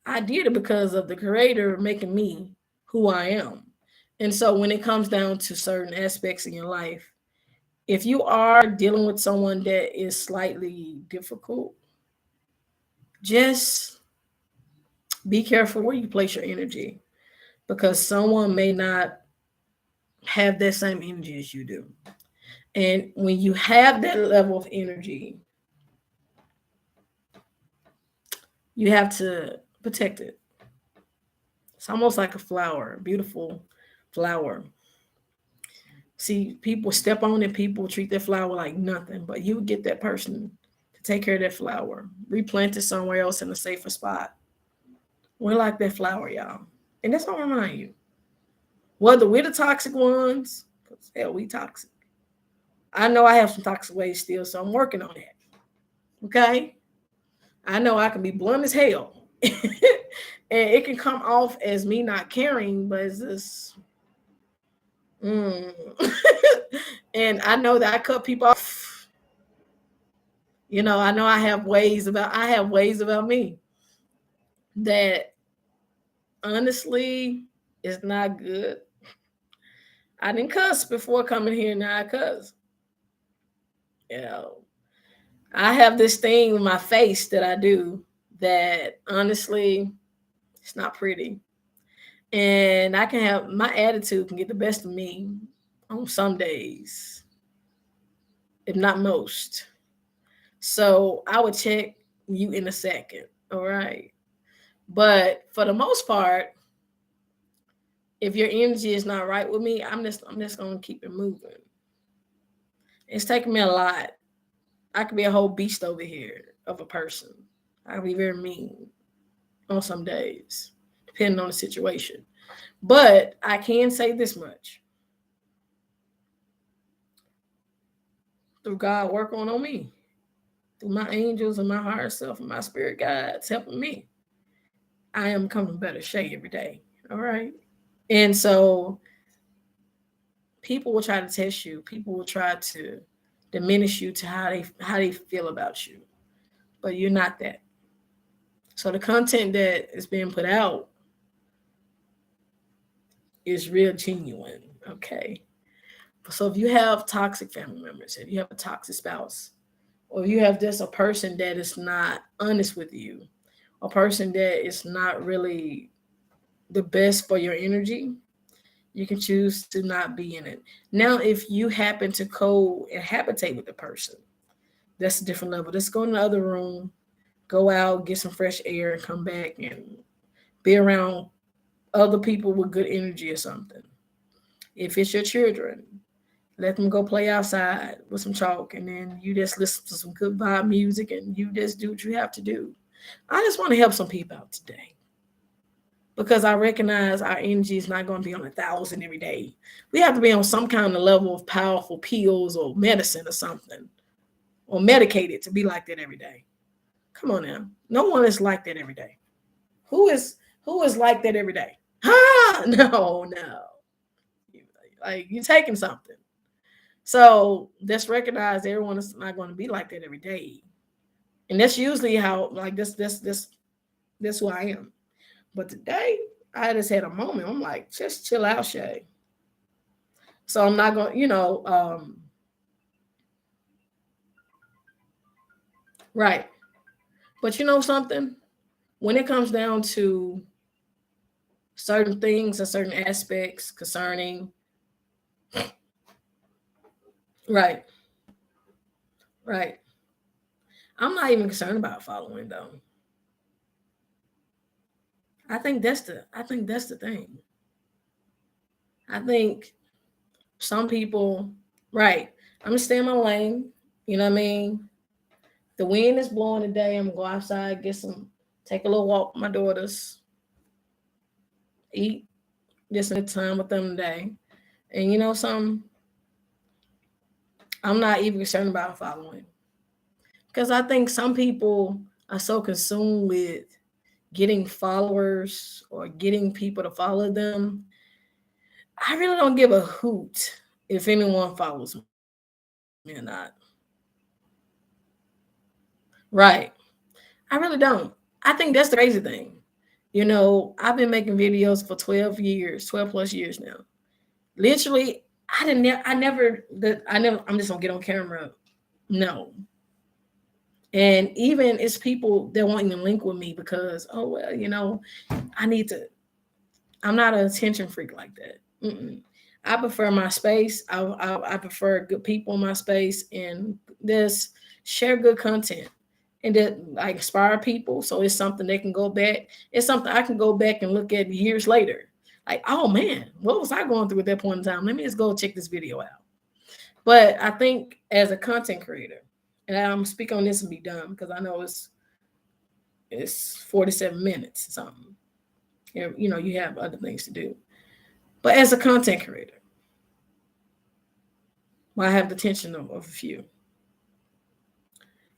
I did it because of the Creator making me who I am. And so when it comes down to certain aspects in your life, if you are dealing with someone that is slightly difficult, just be careful where you place your energy, because someone may not have that same energy as you do. And when you have that level of energy, you have to protect it. It's almost like a flower, a beautiful flower. See, people step on it, people treat that flower like nothing, but you get that person to take care of that flower, replant it somewhere else in a safer spot. We're like that flower, y'all. And that's what I remind you. Whether we're the toxic ones, because hell, we toxic. I know I have some toxic ways still, so I'm working on that. Okay? I know I can be blunt as hell. And it can come off as me not caring, but it's just and I know that I cut people off. I know I have ways about me that honestly is not good. I didn't cuss before coming here, now I cuss. I have this thing with my face that I do that honestly, it's not pretty. And I can have my attitude can get the best of me on some days, if not most. So I would check you in a second. All right. But for the most part, if your energy is not right with me, I'm just gonna keep it moving. It's taking me a lot. I could be a whole beast over here of a person. I could be very mean on some days, depending on the situation. But I can say this much. Through God working on me, through my angels and my higher self and my spirit guides helping me, I am becoming better shape every day. All right. And so people will try to test you. People will try to diminish you to how they feel about you. But you're not that. So the content that is being put out is real genuine. Okay. So if you have toxic family members, if you have a toxic spouse, or you have just a person that is not honest with you, a person that is not really the best for your energy, You can choose to not be in it. Now, if you happen to cohabitate with the person, that's a different level. Let's go in the other room, go out, get some fresh air, and come back and be around other people with good energy or something. If it's your children, let them go play outside with some chalk, and then you just listen to some good vibe music and you just do what you have to do. I just want to help some people out today because I recognize our energy is not going to be on 1,000 every day. We have to be on some kind of level of powerful pills or medicine or something, or medicated to be like that every day. Come on now. No one is like that every day. Who is like that every day? Ah, no, no. Like you're taking something. So just recognize everyone is not going to be like that every day. And that's usually how like this who I am. But today I just had a moment. I'm like, just chill out, Shay. So I'm not going, right. But you know something? When it comes down to certain things and certain aspects concerning, right, right. I'm not even concerned about following though. I think that's the thing. I think some people, right. I'm gonna stay in my lane. You know what I mean? The wind is blowing today. I'm gonna go outside, take a little walk with my daughters, eat, just spend time with them today. And you know some, I'm not even concerned about following. Because I think some people are so consumed with getting followers or getting people to follow them. I really don't give a hoot if anyone follows me or not. Right. I really don't. I think that's the crazy thing. I've been making videos for 12 years, 12 plus years now. Literally, I'm just gonna get on camera. No. And even it's people that won't even link with me because, oh, well, I need to, I'm not an attention freak like that. Mm-mm. I prefer my space. I prefer good people in my space and this share good content and that like inspire people. So it's something they can go back. It's something I can go back and look at years later. Like, oh man, what was I going through at that point in time? Let me just go check this video out. But I think as a content creator, and I'm speak on this and be done because I know it's 47 minutes or something. You have other things to do. But as a content creator, well, I have the attention of a few.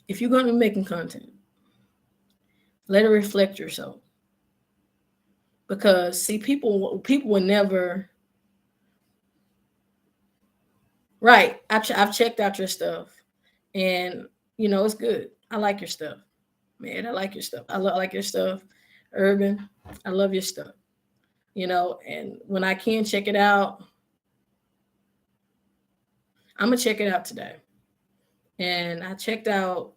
If you're going to be making content, let it reflect yourself. Because see, people will never. Right. I've checked out your stuff, and it's good. I like your stuff, man. I like your stuff. Like your stuff, Urban. I love your stuff. And when I can check it out, I'm gonna check it out today. And I checked out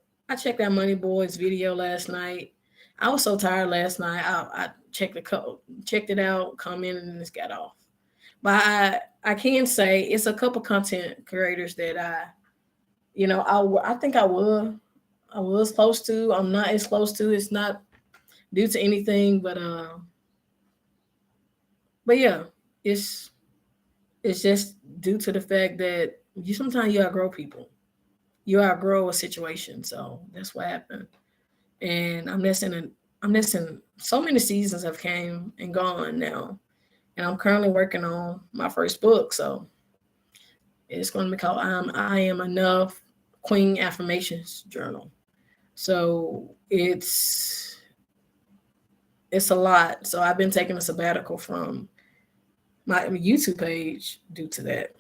Money Boy's video last night. I was so tired last night. I checked the code, checked it out, commented, and just got off. But I can say it's a couple content creators that I think I was close to. I'm not as close to. It's not due to anything, but yeah, it's it's just due to the fact that sometimes you outgrow people. You outgrow a situation. So that's what happened. And I'm missing so many seasons have came and gone now. And I'm currently working on my first book. So it's going to be called I Am Enough Queen Affirmations Journal. So it's a lot. So I've been taking a sabbatical from my YouTube page due to that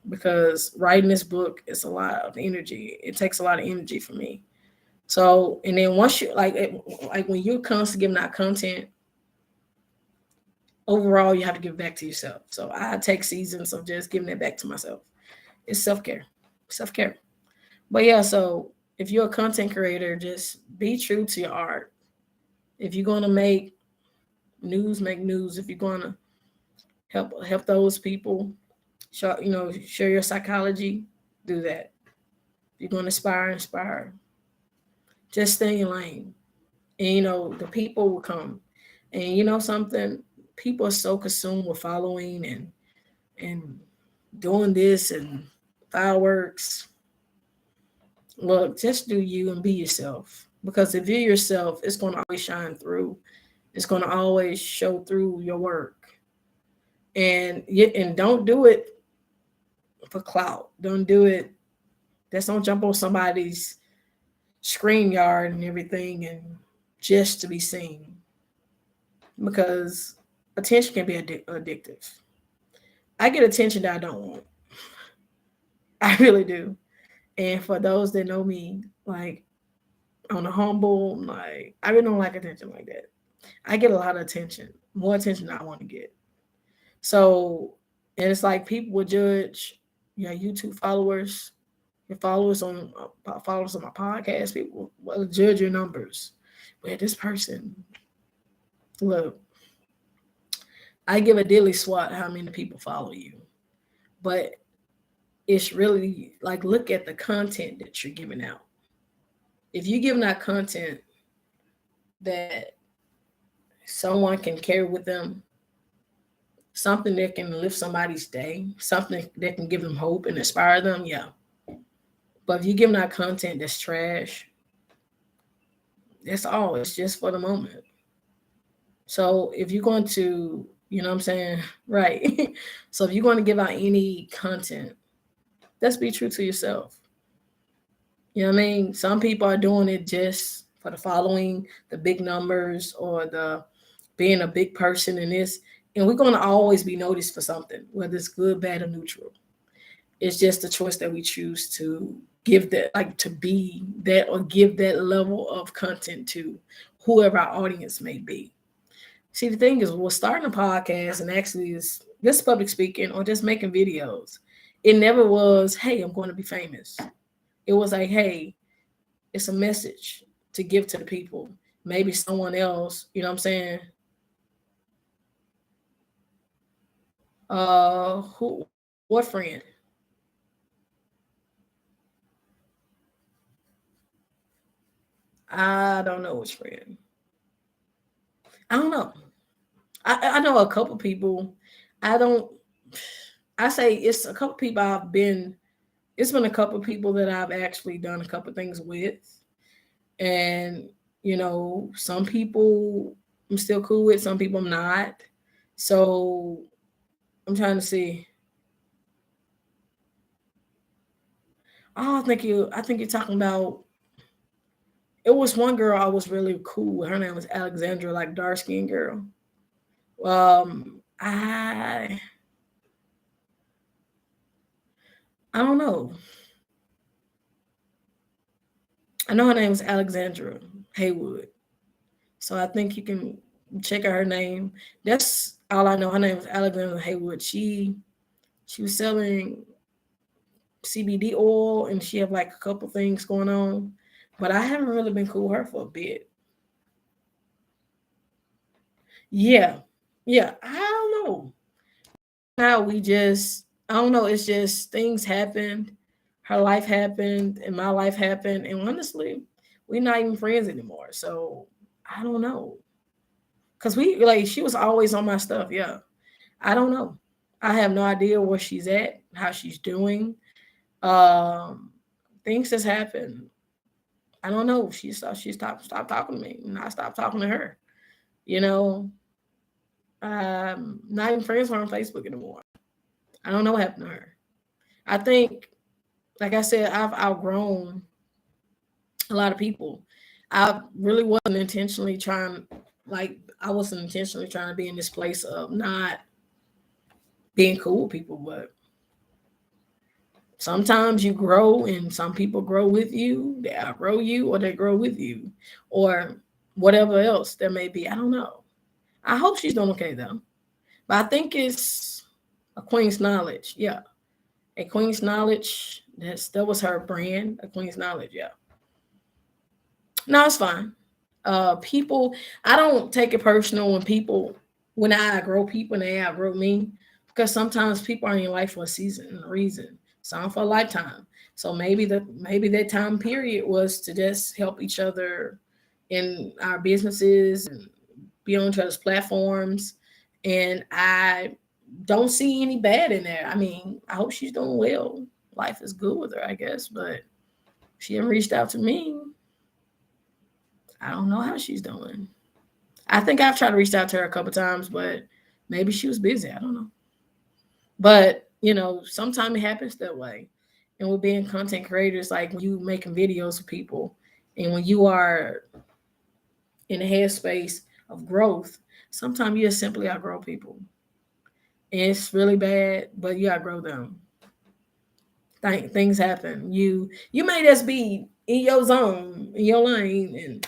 because writing this book is a lot of energy. It takes a lot of energy for me. So, and then once you like when you're constantly giving out content, overall you have to give back to yourself. So I take seasons of just giving it back to myself. It's self care. But yeah, so if you're a content creator, just be true to your art. If you're gonna make news, make news. If you're gonna help those people. Share your psychology. Do that. If you're going to inspire. Just stay in your lane. And the people will come. And something, people are so consumed with following and doing this and fireworks. Look, just do you and be yourself. Because if you're yourself, it's going to always shine through. It's going to always show through your work. And don't do it for clout. Don't do it. Just don't jump on somebody's screen yard and everything and just to be seen. Because attention can be addictive. I get attention that I don't want. I really do. And for those that know me, like on a humble, like I really don't like attention like that. I get a lot of attention, more attention than I want to get. So, and it's like people will judge your YouTube followers, your followers on my podcast. People will judge your numbers. Where this person, look, I give a dilly swat how many people follow you, but it's really like look at the content that you're giving out. If you're giving out content that someone can carry with them, something that can lift somebody's day, something that can give them hope and inspire them, yeah. But if you're giving out content that's trash, that's all. It's just for the moment. So if you're going to, you know what I'm saying? Right. So if you're going to give out any content, let's be true to yourself. You know what I mean? Some people are doing it just for the following, the big numbers, or the being a big person in this. And we're going to always be noticed for something, whether it's good, bad, or neutral. It's just a choice that we choose to give that, like to be that or give that level of content to whoever our audience may be. See, the thing is, we're starting a podcast and actually is just public speaking or just making videos. It never was, hey, I'm going to be famous. It was like, hey, it's a message to give to the people. Maybe someone else, you know what I'm saying? What friend? I don't know which friend. I don't know. I know a couple people. I don't. I say it's a couple people I've been. It's been a couple people that I've actually done a couple things with, and some people I'm still cool with. Some people I'm not. So I'm trying to see. Oh, I think you're talking about. It was one girl I was really cool with. Her name was Alexandra, like dark skinned girl. I don't know. I know her name was Alexandra Haywood. So I think you can check out her name. That's all I know. Her name was Alexandra Haywood. She was selling CBD oil and she had like a couple things going on. But I haven't really been cool with her for a bit. Yeah. Yeah. I don't know. How we just I don't know, it's just things happened. Her life happened and my life happened. And honestly, we're not even friends anymore. So I don't know. Cause she was always on my stuff. Yeah. I don't know. I have no idea where she's at, how she's doing. Um, Things just happened. I don't know. She stopped talking to me, and I stopped talking to her. You know, not even friends with her on Facebook anymore. I don't know what happened to her. I think, like I said, I've outgrown a lot of people. I really wasn't intentionally trying, like, I wasn't intentionally trying to be in this place of not being cool with people, but sometimes you grow and some people grow with you, they outgrow you, or they grow with you, or whatever else there may be. I don't know. I hope she's doing okay though. But I think it's a Queen's Knowledge. Yeah. A Queen's Knowledge. That was her brand, a Queen's Knowledge, yeah. No, it's fine. People, I don't take it personal when people when I outgrow people and they outgrow me. Because sometimes people are in your life for a season and a reason, some for a lifetime. So maybe that time period was to just help each other in our businesses and be on each other's platforms. And I don't see any bad in there. I mean, I hope she's doing well. Life is good with her, I guess, but she hasn't reached out to me. I don't know how she's doing. I think I've tried to reach out to her a couple times, but maybe she was busy. I don't know. But sometimes it happens that way. And with being content creators, like when you making videos for people, and when you are in a headspace of growth, sometimes you just simply outgrow people. And it's really bad, but you outgrow them. Things happen. You may just be in your zone, in your lane, and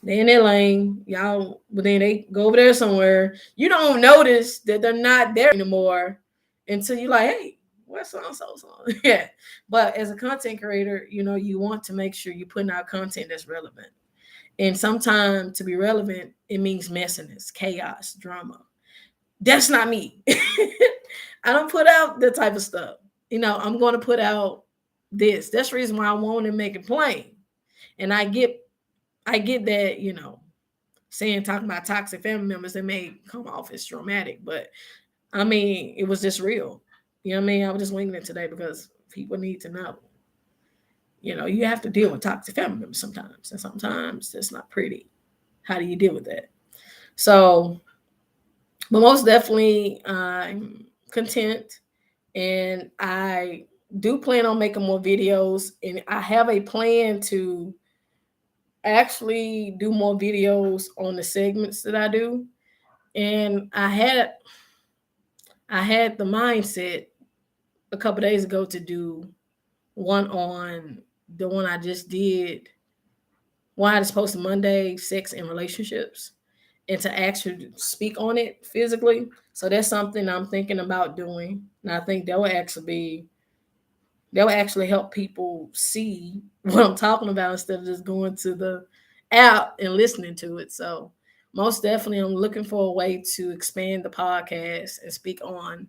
they in their lane, y'all, but then they go over there somewhere. You don't notice that they're not there anymore until you're like, hey, what's so and so? Yeah. But as a content creator, you want to make sure you're putting out content that's relevant. And sometimes to be relevant, it means messiness, chaos, drama. That's not me. I don't put out that type of stuff. I'm going to put out this. That's the reason why I want to make it plain. And I get that, talking about toxic family members that may come off as dramatic, but I mean, it was just real. You know what I mean? I was just winging it today because people need to know. You have to deal with toxic family members sometimes, and sometimes it's not pretty. How do you deal with that? So, but most definitely, I'm content, and I do plan on making more videos, and I have a plan to actually do more videos on the segments that I do. And I had the mindset a couple days ago to do one on the one I just did. One I just posted Monday, sex and relationships, and to actually speak on it physically. So that's something I'm thinking about doing, and I think that will actually help people see what I'm talking about instead of just going to the app and listening to it. So most definitely I'm looking for a way to expand the podcast and speak on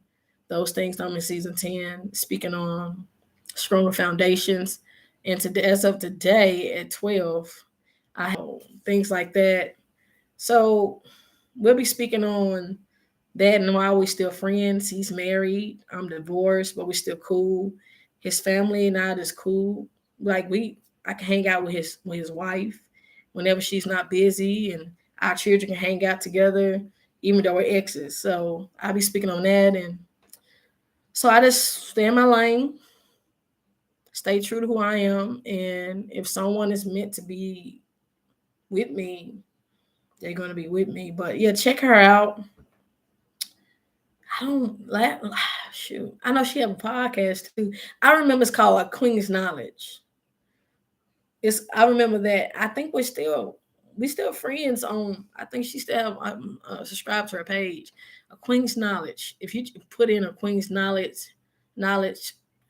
those things. I'm in season 10, speaking on stronger foundations. And as of today at 12, I have things like that. So we'll be speaking on that and why we still friends. He's married. I'm divorced, but we're still cool. His family and I just cool. Like I can hang out with his wife whenever she's not busy, and our children can hang out together, even though we're exes. So I'll be speaking on that, and so I just stay in my lane, stay true to who I am, and if someone is meant to be with me, they're gonna be with me. But yeah, check her out. I don't like shoot. I know she have a podcast too. I remember it's called like Queen's Knowledge. I remember that. I think we still friends on. I think she still have subscribed to her page. A Queen's Knowledge. If you put in a Queen's Knowledge, ALEXANDRA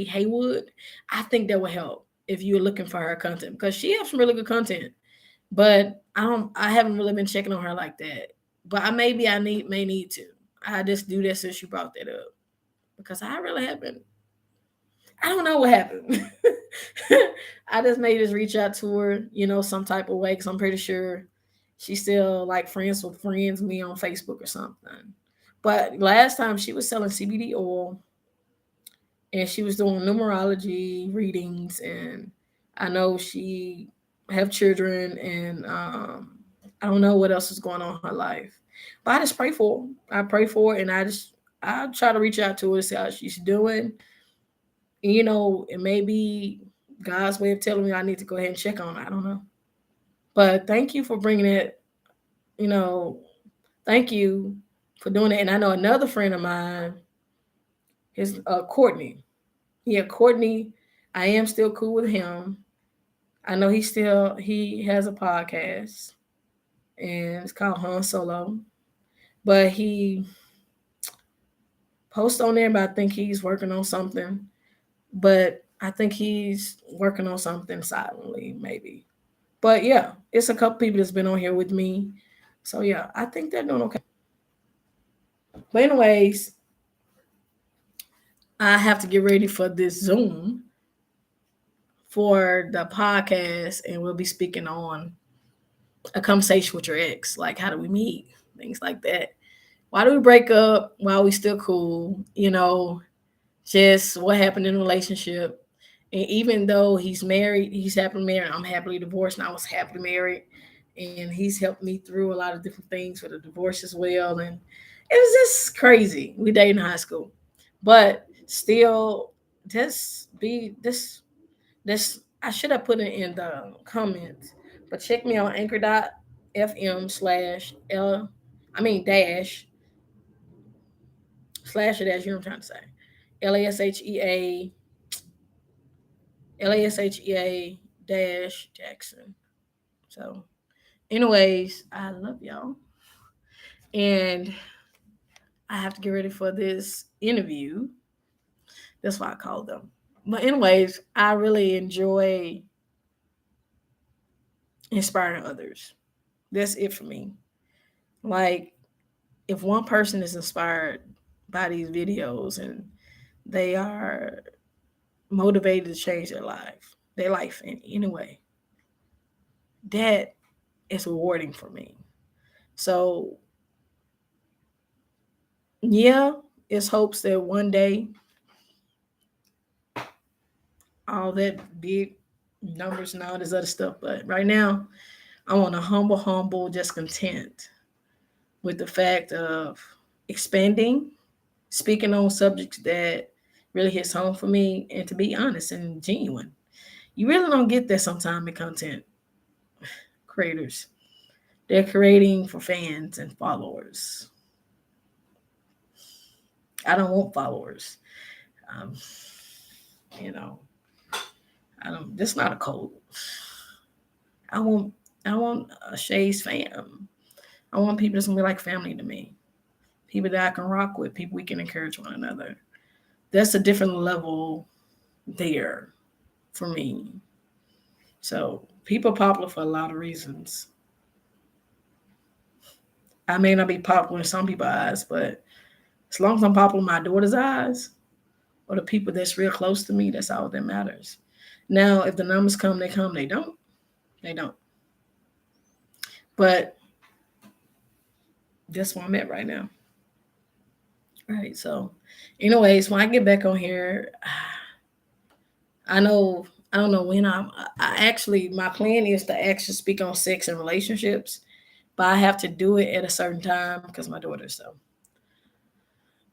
Haywood, I think that will help if you're looking for her content because she has some really good content. But I haven't really been checking on her like that. But may need to. I just do that since you brought that up. Because I really haven't. I don't know what happened. I just may just reach out to her, some type of way, because I'm pretty sure she's still like friends with friends, me on Facebook or something. But last time she was selling CBD oil and she was doing numerology readings, and I know she have children, and I don't know what else is going on in her life, but I just pray for her. I pray for her, and I try to reach out to her to see how she's doing. It may be God's way of telling me I need to go ahead and check on her. I don't know, but thank you for bringing it. You know, thank you for doing it. And I know another friend of mine, his Courtney. Yeah, Courtney. I am still cool with him. I know he has a podcast, and it's called Han Solo. But he posts on there, but I think he's working on something. But I think he's working on something silently, maybe. But yeah, it's a couple people that's been on here with me. So yeah, I think they're doing okay. But anyways, I have to get ready for this Zoom for the podcast, and we'll be speaking on a conversation with your ex. Like, how do we meet? Things like that. Why do we break up? Why are we still cool? Just what happened in the relationship. And even though he's married, he's happily married. I'm happily divorced, and I was happily married. And he's helped me through a lot of different things for the divorce as well. And it was just crazy. We dated in high school, but still, this I should have put it in the comments, but check me on anchor.fm/l, I mean dash slash it as you know what I'm trying to say. LASHEA LASHEA dash Jackson. So, anyways, I love y'all. And I have to get ready for this interview. That's why I called them. But anyways, I really enjoy inspiring others. That's it for me. Like, if one person is inspired by these videos and they are motivated to change their life in any way, that is rewarding for me. So yeah, it's hopes that one day all that big numbers and all this other stuff. But right now, I'm on a humble, just content with the fact of expanding, speaking on subjects that really hits home for me, and to be honest and genuine. You really don't get that sometimes in content creators. They're creating for fans and followers. I don't want followers. Um, you know, I don't. This not a code. I want. I want a Shay's fam. I want people that's gonna be like family to me. People that I can rock with. People we can encourage one another. That's a different level there for me. So people are popular for a lot of reasons. I may not be popular in some people's eyes, but as long as I'm popular in my daughter's eyes or the people that's real close to me, that's all that matters. Now, if the numbers come, they come. They don't. They don't. But that's where I'm at right now. Right. So, anyways, when I get back on here, I know I don't know when I actually my plan is to actually speak on sex and relationships, but I have to do it at a certain time because my daughter. So,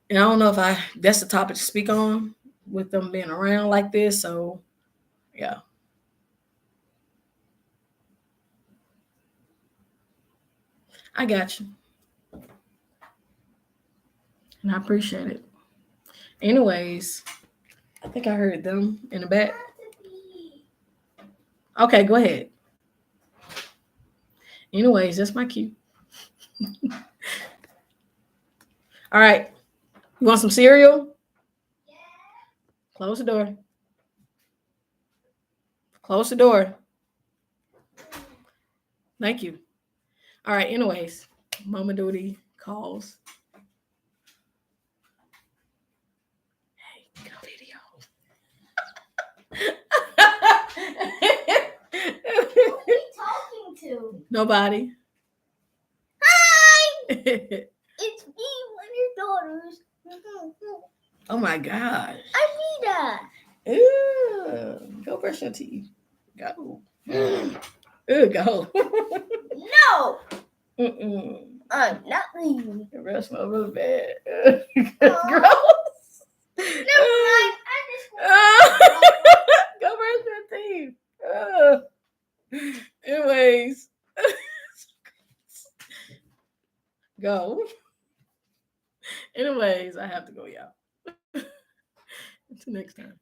and I don't know if I that's the topic to speak on with them being around like this. So, yeah, I got you, and I appreciate it. Anyways, I think I heard them in the back. Okay, go ahead. Anyways, that's my cue. All right, you want some cereal? Close the door. Close the door. Thank you. All right. Anyways, Mama Duty calls. Hey, go video. Who are you talking to? Nobody. Hi! It's me, one of your daughters. Oh my gosh. Arita. Ew. Go brush your teeth. Go. Ew, go. No! Mm-mm. I'm not leaving. Your breath smells really bad. Oh. Gross. Never mind. I just Go brush your teeth. Anyways. Go. Anyways, I have to go, y'all. Until next time.